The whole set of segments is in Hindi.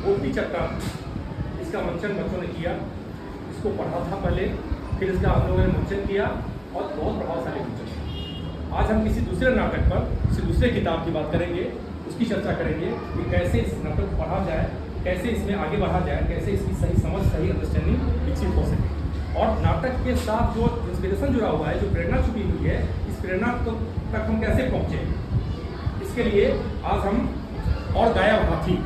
बोलती चट्टान, इसका मंचन बच्चों ने किया, इसको पढ़ा था पहले, फिर इसका हम लोगों ने मंचन किया और बहुत प्रभावशाली मंचन। आज हम किसी दूसरे नाटक पर, किसी दूसरे किताब की बात करेंगे, उसकी चर्चा करेंगे कि कैसे इस नाटक को पढ़ा जाए, कैसे इसमें आगे बढ़ा जाए, कैसे इसकी सही समझ, सही अंडरस्टैंडिंग विकसित हो सके। और नाटक के साथ जो इंस्पिरेशन जुड़ा हुआ है, जो प्रेरणा छुपी हुई है, इस प्रेरणा तक हम कैसे पहुँचे, इसके लिए आज हम और गायब हाथी,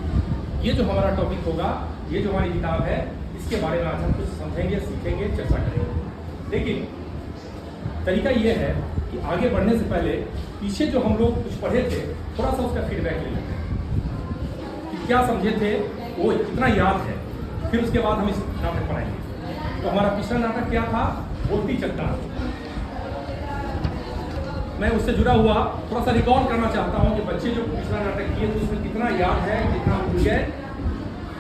ये जो हमारा टॉपिक होगा, ये जो हमारी किताब है, इसके बारे में आज हम कुछ समझेंगे, सीखेंगे, चर्चा करेंगे। लेकिन तरीका ये है कि आगे बढ़ने से पहले पीछे जो हम लोग कुछ पढ़े थे, थोड़ा सा उसका फीडबैक ले लेते हैं कि क्या समझे थे, वो कितना याद है, फिर उसके बाद हम इस नाटक पढ़ाएंगे। तो हमारा पिछला नाटक क्या था? बोलती चट्टान। मैं उससे जुड़ा हुआ थोड़ा सा रिकॉर्ड करना चाहता हूँ कि बच्चे जो पिछला नाटक किए थे उसमें कितना याद है, कितना भूल गए।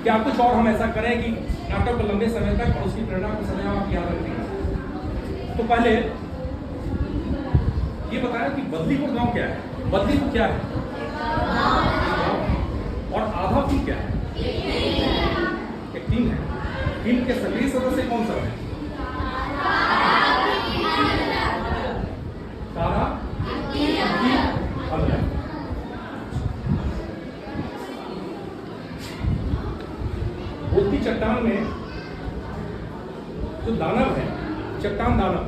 क्या कुछ और हम ऐसा करें कि नाटक को लंबे समय तक और उसकी प्रेरणा को समय आप याद रखेंगे। तो पहले ये बताया कि बदलीपुर गांव क्या है? बदलीपुर क्या है? और आधापुर क्या है? एक टीम है। टीम के सक्रिय सदस्य कौन सा है? तारा, बोलती चट्टान में जो दानव है, चट्टान दानव,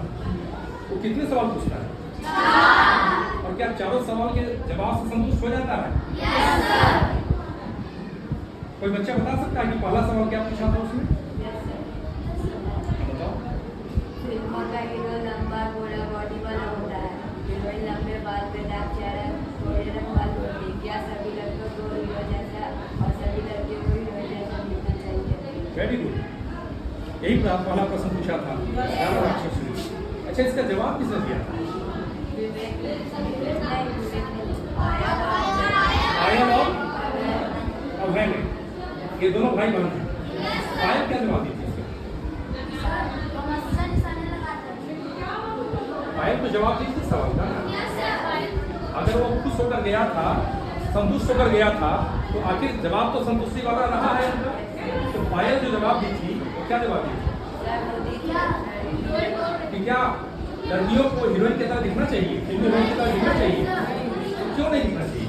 वो कितने सवाल पूछता है? और क्या चारों सवाल के जवाब से संतुष्ट हो जाता है? कोई बच्चा बता सकता है कि पहला सवाल क्या पूछा था उसमें? बताओ। फिल्मों का हीरो लंबा गोरा बॉडी वाला होता है, हीरोइन लंबे बाल पे दाग चेहरा, गोरे रंग बाल होती, क्या सभी लड़कों को हीरो जैसा और सभी लड़कियों को हीरो जैसा दिखना चाहिए? वेरी गुड, यही पहला प्रश्न पूछा था। अच्छा, इसका जवाब किसने दिया था? आयन और अभय ने, ये दोनों भाई बहन हैं। आयन क्या जवाब दी थी इसका? आयन तो जवाब दी थी सवाल का ना। अगर वो खुश होकर गया था, संतुष्ट होकर गया था, तो आखिर जवाब तो संतुष्टि वाला रहा है। तो पायल जो जवाब दी थी, वो क्या जवाब दी थी? कि क्या लड़कियों को हीरोइन की तरह दिखना चाहिए, फिल्मी हीरोइन की तरह दिखना चाहिए? क्यों नहीं दिखना चाहिए?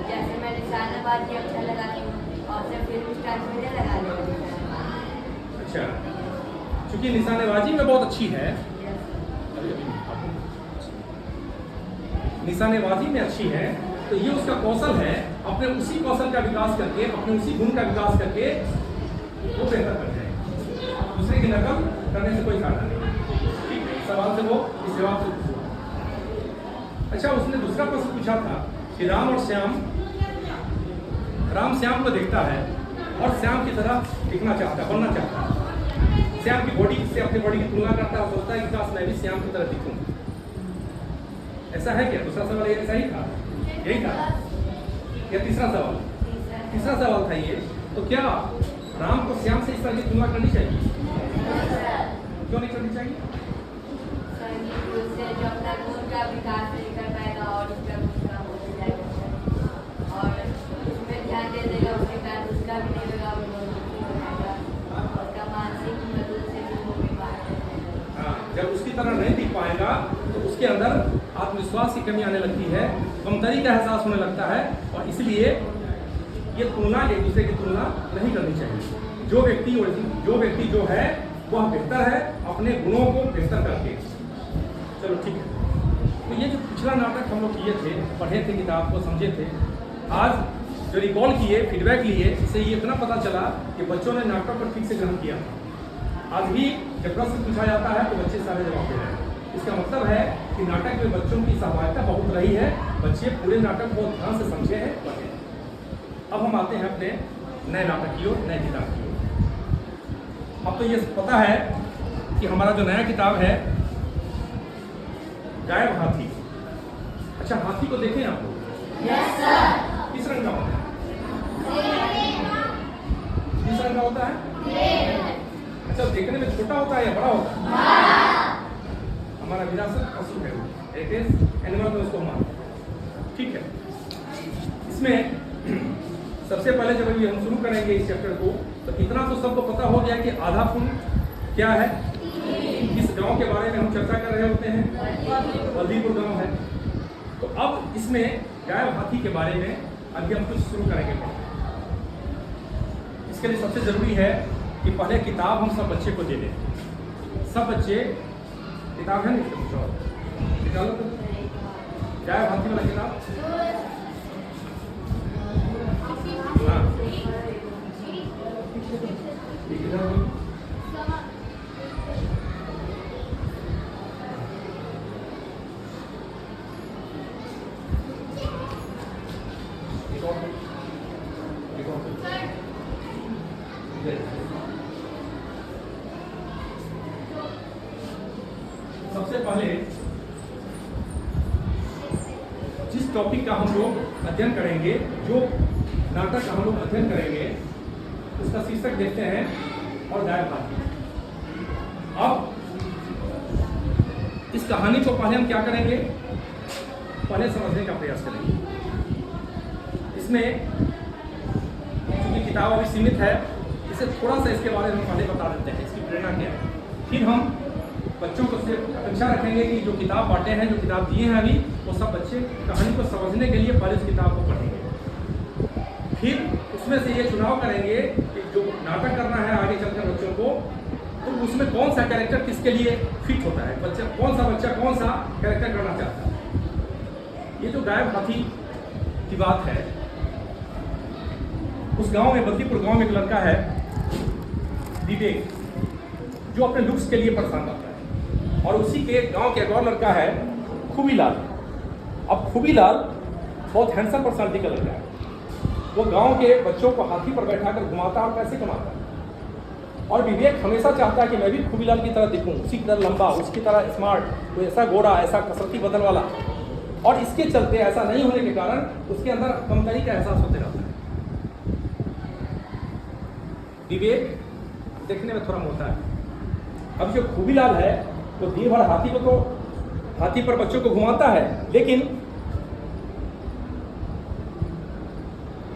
जैसे मैं निशानाबाजी अच्छा लगाती हूँ और फिर फिल्म स्टार मुझे लगा लेती हूँ। अच्छा, क्योंकि निशानेबाजी में बहुत अच्छी है, निशानेबाजी में अच्छी है, तो ये उसका कौशल है। अपने उसी कौशल का विकास करके, अपने उसी गुण का विकास करके वो बेहतर कर जाए। दूसरे की नकल करने से कोई फायदा नहीं। ठीक है, सवाल से वो इस जवाब से पूछा। अच्छा, उसने दूसरा प्रश्न पूछा था कि राम श्याम को देखता है और श्याम की तरह दिखना चाहता है, बनना चाहता है। श्याम की बॉडी से अपनी बॉडी की तुलना करता है, सोचता है कि काश मैं भी श्याम की तरह दिखूं। ऐसा है क्या? दूसरा सवाल ऐसा ही था, यही था या तीसरा सवाल? तीसरा सवाल था ये। तो क्या राम को श्याम से इस तरह की तुलना करनी चाहिए? क्यों नहीं करनी चाहिए? जो अपना गुण का विकास नहीं कर पाएगा और उसका गुस्सा हो जाएगा और उसमें ध्यान दे देगा, उसके कारण उसका भी नहीं होगा, वो उसका मानसिक मदद से भी वो बीमार है। जब उसकी तरह नहीं दिख पाएगा तो उसके अंदर आत्मविश्वास की कमी आने लगती है, कमतरी का एहसास होने लगता है, और इसलिए ये तुलना, एक दूसरे की तुलना नहीं करनी चाहिए। जो व्यक्ति जो है वह बेहतर है अपने गुणों को बेहतर करके। चलो ठीक है, तो ये जो पिछला नाटक हम लोग किए थे, पढ़े थे किताब को, समझे थे, आज जो रिकॉल किए, फीडबैक लिए, इससे ये इतना पता चला कि बच्चों ने नाटक पर ठीक से ग्रहण किया। आज भी जब प्रश्न पूछा जाता है तो बच्चे सारे जवाब दे रहे हैं। इसका मतलब है कि नाटक में बच्चों की सहभागिता बहुत रही है, बच्चे पूरे नाटक को ध्यान से समझे हैं, पढ़े हैं। अब हम आते हैं अपने नए नाटक की ओर, नए किताब की ओर। अब तो ये पता है कि हमारा जो नया किताब है गायब हाथी। अच्छा, हाथी को देखें आप लोग? Yes sir. किस रंग का होता है? किस रंग का होता है? अच्छा, देखने में छोटा होता है या बड़ा होता है? हमारा विरासत पशु है, हेरिटेज एनिमल में उसको मानते हैं। ठीक है, इसमें सबसे पहले जब अभी हम शुरू करेंगे इस चैप्टर को, तो इतना तो सबको पता हो गया कि आधा फूल क्या है, किस गांव के बारे में हम चर्चा कर रहे होते हैं, बल्दीपुर गांव है। तो अब इसमें गाय हाथी के बारे में अभी हम कुछ शुरू करेंगे। इसके लिए सबसे जरूरी है कि पहले किताब हम सब बच्चे को दे दें। सब बच्चे किताब है निकालो तो गाय हाथी वाला किताब। हाँ, ये किताब सबसे पहले जिस टॉपिक का हम लोग अध्ययन करेंगे, जो नाटक का हम लोग अध्ययन करेंगे, उसका शीर्षक देखते हैं और गाय हाथी। अब इस कहानी को पहले हम क्या करेंगे, पहले समझने का प्रयास करेंगे। इसमें क्योंकि किताब अभी सीमित है, इसे थोड़ा सा इसके बारे में पहले बता देते हैं, इसकी प्रेरणा क्या है। फिर हम बच्चों को से अपेक्षा रखेंगे कि जो किताब बांटे हैं, जो किताब दिए हैं अभी, वो सब बच्चे कहानी को समझने के लिए पहले उस किताब को पढ़ेंगे। फिर उसमें से ये चुनाव करेंगे कि जो नाटक करना है आगे चलकर बच्चों को, तो उसमें कौन सा कैरेक्टर किसके लिए फिट होता है, बच्चा कौन सा कैरेक्टर करना चाहता है। ये जो गाय हाथी की बात है, उस गांव में, बल्दीपुर गांव में एक लड़का है विवेक, जो अपने लुक्स के लिए परेशान रहता है। और उसी के गांव के एक और लड़का है खूबीलाल। अब खूबीलाल बहुत हैंडसम पर्सनालिटी का लड़का है। वो गांव के बच्चों को हाथी पर बैठाकर घुमाता और पैसे कमाता है। और विवेक हमेशा चाहता है कि मैं भी खूबीलाल की तरह दिखूं, उसी की तरह लंबा, उसकी तरह स्मार्ट, कोई ऐसा गोरा, ऐसा कसरती बदन वाला। और इसके चलते ऐसा नहीं होने के कारण उसके अंदर कमतरी का एहसास होते रहता है। विवेक देखने में थोड़ा मोटा है। अब जो खूबीलाल है वो दिन भर हाथी पर बच्चों को घुमाता है, लेकिन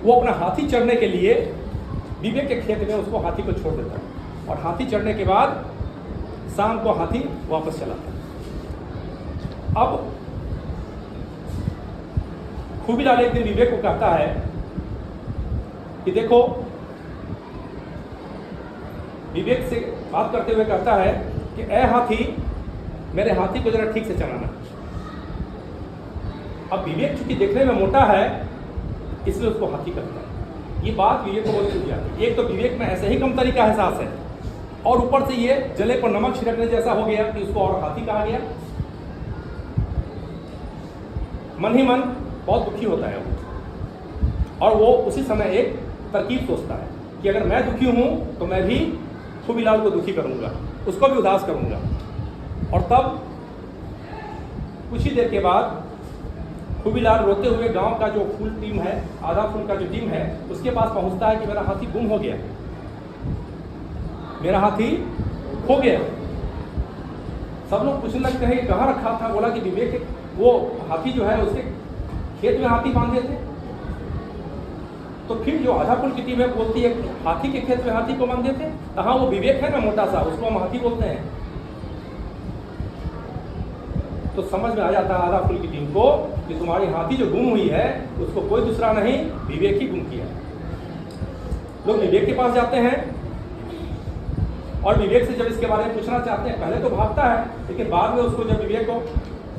वो अपना हाथी चढ़ने के लिए विवेक के खेत में उसको हाथी को छोड़ देता है। और हाथी चढ़ने के बाद शाम को हाथी वापस चलाता है। अब खूबीलाल एक दिन विवेक को कहता है कि देखो, विवेक से बात करते हुए कहता है कि ए हाथी, मेरे हाथी को जरा ठीक से चलाना। अब विवेक चूंकि देखने में मोटा है, इसलिए उसको हाथी कहता है। ये बात विवेक को बहुत टूट जाती है। एक तो विवेक में ऐसे ही कमतरी का एहसास है, और ऊपर से ये जले पर नमक छिड़कने जैसा हो गया कि उसको और हाथी कहा गया। मन ही मन बहुत दुखी होता है वो, और वो उसी समय एक तरकीब सोचता है कि अगर मैं दुखी हूं तो मैं भी खूबीलाल को दुखी करूंगा, उसको भी उदास करूंगा। और तब कुछ ही देर के बाद खूबीलाल रोते हुए गांव का जो फूल टीम है, आधा फूल का जो टीम है, उसके पास पहुंचता है कि मेरा हाथी गुम हो गया, मेरा हाथी खो गया। सब लोग पूछने लगते हैं कहाँ रखा था। बोला कि विवेक, वो हाथी जो है उसके खेत में हाथी बांधे थे। तो फिर जो आधा फूल की टीम है बोलती है कि हाथी के खेत में हाथी को बांधे थे। हाँ, वो विवेक है ना मोटा सा, उसको हम हाथी बोलते हैं। तो समझ में आ जाता है आधा फूल की टीम को कि तुम्हारी हाथी जो गुम हुई है उसको कोई दूसरा नहीं, विवेक ही गुम किया। लोग विवेक के पास जाते हैं और विवेक से जब इसके बारे में पूछना चाहते हैं, पहले तो भागता है, लेकिन बाद में उसको जब विवेक को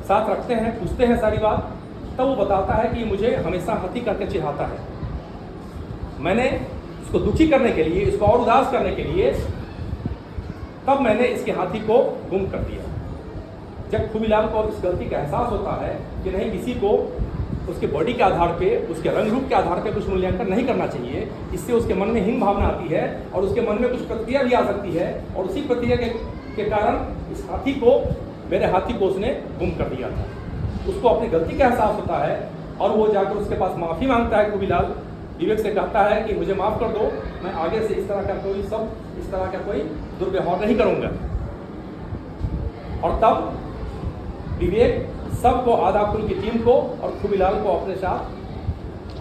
साथ रखते हैं, पूछते हैं सारी बात, तब वो बताता है कि मुझे हमेशा हाथी करके चिढ़ाता है। मैंने इसको दुखी करने के लिए, इसको और उदास करने के लिए, तब मैंने इसके हाथी को गुम कर दिया। जब खूबीलाल को इस गलती का एहसास होता है कि नहीं, किसी को उसके बॉडी के आधार पे, उसके रंग रूप के आधार पे कुछ मूल्यांकन नहीं करना चाहिए, इससे उसके मन में हीन भावना आती है और उसके मन में कुछ प्रतिक्रिया भी आ सकती है, और उसी प्रतिक्रिया के कारण इस हाथी को, मेरे हाथी को उसने गुम कर दिया था। उसको अपनी गलती का एहसास होता है और वो जाकर उसके पास माफ़ी मांगता है। खूबीलाल विवेक से कहता है कि मुझे माफ़ कर दो, मैं आगे से इस तरह का कोई दुर्व्यवहार नहीं करूँगा। और तब विवेक सबको आधा कुल की टीम को और खूबीलाल को अपने साथ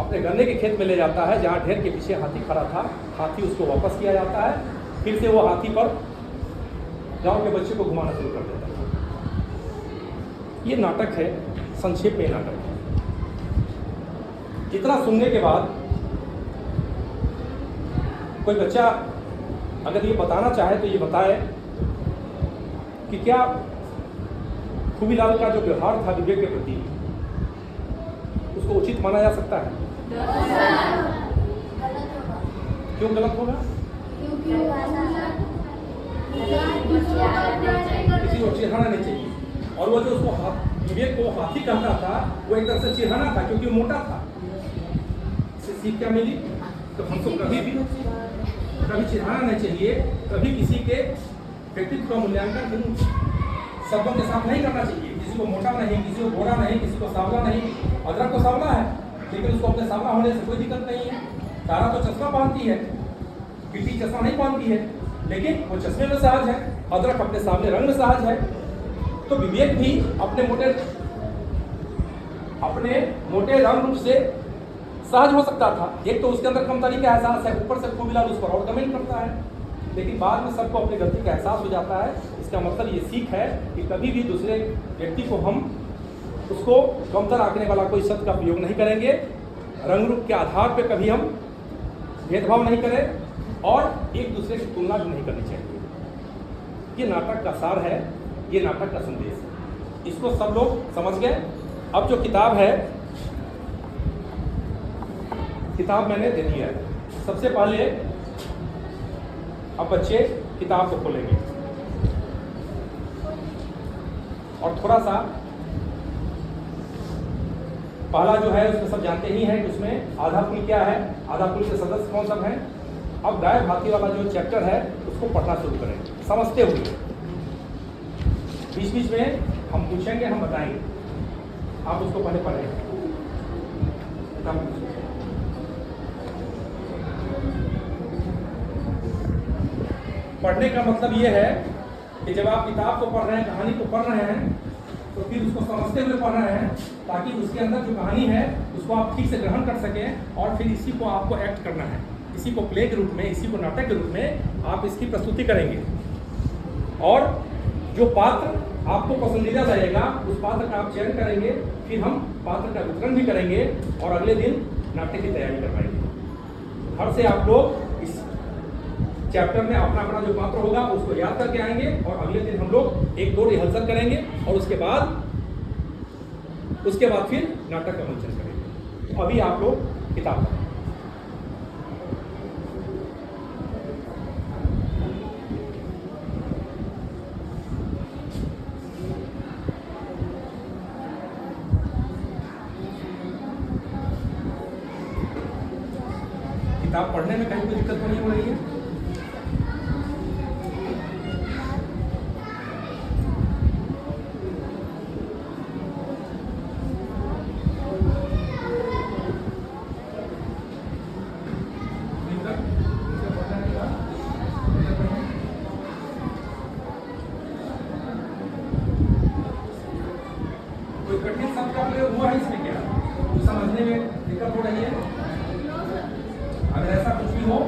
अपने गन्ने के खेत में ले जाता है, जहाँ ढेर के पीछे हाथी खड़ा था। हाथी उसको वापस किया जाता है, फिर से वो हाथी पर गांव के बच्चे को घुमाना शुरू कर देता है। ये नाटक है, संक्षेप में नाटक है। इतना सुनने के बाद कोई बच्चा अगर ये बताना चाहे तो ये बताए कि क्या खूबीलाल का जो व्यवहार था विवेक के प्रति, उसको उचित माना जा सकता है? क्यों गलत होगा? किसी को चिढ़ाना नहीं चाहिए। और वो जो उसको विवेक को हाथी कहता था, वो एक तरह से चिढ़ाना था, क्योंकि वो मोटा था। इससे सीख क्या मिली? तो हमको कभी चिढ़ाना नहीं चाहिए, कभी किसी के व्यक्तित्व का मूल्यांकन शब्दों के साथ नहीं करना चाहिए। किसी को मोटा नहीं, किसी को गोरा नहीं, किसी को सांवला नहीं। अदरक तो सांवला है, लेकिन उसको अपने सांवला होने से कोई दिक्कत नहीं है। तारा तो चश्मा पहनती है, बिल्ली चश्मा नहीं पहनती है, लेकिन वो चश्मे में सहज है। अदरक अपने सामने रंग में सहज है। तो विवेक भी अपने मोटे रंग रूप से सहज हो सकता था। एक तो उसके अंदर कमतरी का एहसास है, ऊपर से खूबीलाल उस पर और कमेंट करता है, लेकिन बाद में सबको अपनी गलती का एहसास हो जाता है। इसका मतलब ये सीख है कि कभी भी दूसरे व्यक्ति को हम उसको कमतर आंकने वाला कोई शब्द का प्रयोग नहीं करेंगे। रंग रूप के आधार पर कभी हम भेदभाव नहीं करें और एक दूसरे की तुलना भी नहीं करनी चाहिए। ये नाटक का सार है, ये नाटक का संदेश है। इसको सब लोग समझ गए। अब जो किताब है, किताब मैंने दे दी है। सबसे पहले अब बच्चे किताब को खोलेंगे और थोड़ा सा पहला जो है उसमें सब जानते ही हैं कि उसमें आधा कुल क्या है, आधा कुल के सदस्य कौन सब हैं। अब गाय भाती वाला जो चैप्टर है उसको पढ़ना शुरू करें समझते हुए। बीच बीच में हम पूछेंगे, हम बताएंगे, आप उसको पहले पढ़ें। पढ़ने का मतलब ये है कि जब आप किताब को पढ़ रहे हैं, कहानी को पढ़ रहे हैं, तो फिर उसको समझते हुए पढ़ रहे हैं, ताकि उसके अंदर जो कहानी है उसको आप ठीक से ग्रहण कर सकें और फिर इसी को आपको एक्ट करना है। इसी को प्ले के रूप में, इसी को नाटक के रूप में आप इसकी प्रस्तुति करेंगे और जो पात्र आपको पसंदीदा रहेगा उस पात्र का आप चयन करेंगे। फिर हम पात्र का वितरण भी करेंगे और अगले दिन नाटक की तैयारी करवाएंगे। घर से आप लोग इस चैप्टर में अपना अपना जो पात्र होगा उसको याद करके आएंगे और अगले दिन हम लोग 1-2 रिहर्सल करेंगे और उसके बाद फिर नाटक का मंचन करेंगे। तो अभी आप लोग किताब पढ़ें। किताब पढ़ने में कहीं कोई दिक्कत तो नहीं हो रही है? कोई कठिन शब्द का प्रयोग हुआ है इसमें क्या? समझने में दिक्कत हो रही है? अगर ऐसा कुछ भी हो